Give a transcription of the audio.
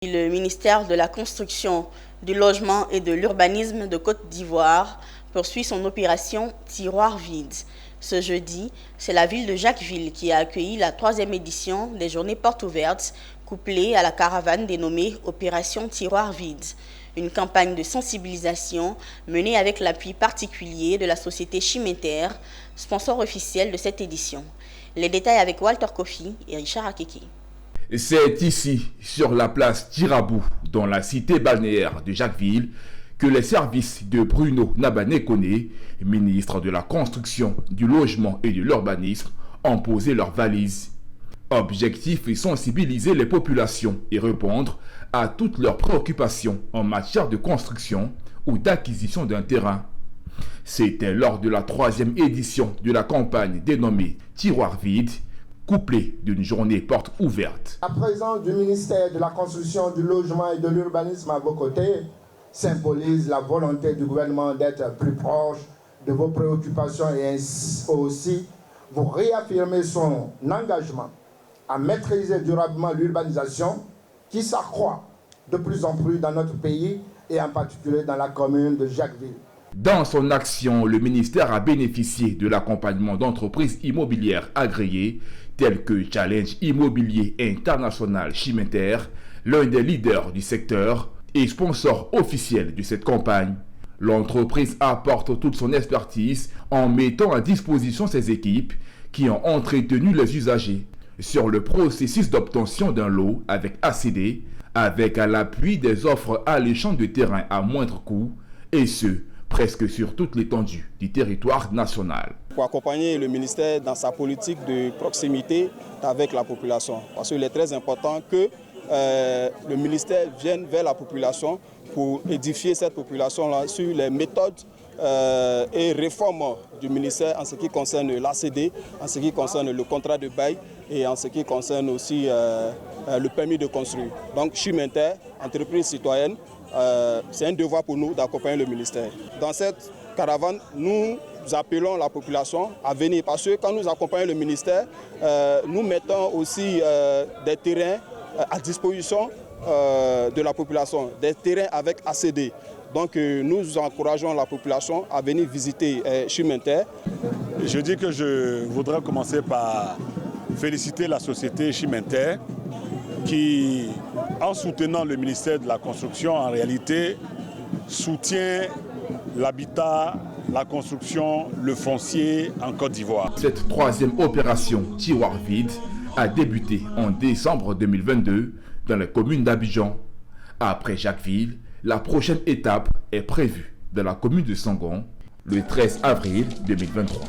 Le ministère de la Construction, du Logement et de l'Urbanisme de Côte d'Ivoire poursuit son opération Tiroir vide. Ce jeudi, c'est la ville de Jacquesville qui a accueilli la 3e édition des Journées Portes Ouvertes, couplée à la caravane dénommée Opération Tiroir vide. Une campagne de sensibilisation menée avec l'appui particulier de la société Chiméter, sponsor officiel de cette édition. Les détails avec Walter Kofi et Richard Akeke. C'est ici, sur la place Tirabou, dans la cité balnéaire de Jacquesville, que les services de Bruno Nabané-Koné, ministre de la Construction, du Logement et de l'Urbanisme, ont posé leurs valises. Objectif est sensibiliser les populations et répondre à toutes leurs préoccupations en matière de construction ou d'acquisition d'un terrain. C'était lors de la 3e édition de la campagne dénommée Tiroir vide, couplé d'une journée porte ouverte. La présence du ministère de la Construction, du Logement et de l'Urbanisme à vos côtés symbolise la volonté du gouvernement d'être plus proche de vos préoccupations et aussi vous réaffirmer son engagement à maîtriser durablement l'urbanisation qui s'accroît de plus en plus dans notre pays et en particulier dans la commune de Jacquesville. Dans son action, le ministère a bénéficié de l'accompagnement d'entreprises immobilières agréées telles que Challenge Immobilier International Chiméter, l'un des leaders du secteur et sponsor officiel de cette campagne. L'entreprise apporte toute son expertise en mettant à disposition ses équipes qui ont entretenu les usagers sur le processus d'obtention d'un lot avec ACD, avec à l'appui des offres alléchantes de terrain à moindre coût, et ce, presque sur toute l'étendue du territoire national. Pour accompagner le ministère dans sa politique de proximité avec la population. Parce qu'il est très important que le ministère vienne vers la population pour édifier cette population sur les méthodes et réformes du ministère en ce qui concerne l'ACD, en ce qui concerne le contrat de bail et en ce qui concerne aussi le permis de construire. Donc Chiméter, entreprise citoyenne, c'est un devoir pour nous d'accompagner le ministère. Dans cette caravane, nous appelons la population à venir parce que quand nous accompagnons le ministère, nous mettons aussi des terrains à disposition de la population, des terrains avec ACD. Donc nous encourageons la population à venir visiter Chiméter. Je dis que je voudrais commencer par féliciter la société Chiméter qui, en soutenant le ministère de la Construction, en réalité, soutient l'habitat, la construction, le foncier en Côte d'Ivoire. Cette 3e opération Tiroir vide a débuté en décembre 2022 dans la commune d'Abidjan. Après Jacquesville, la prochaine étape est prévue dans la commune de Sangon le 13 avril 2023.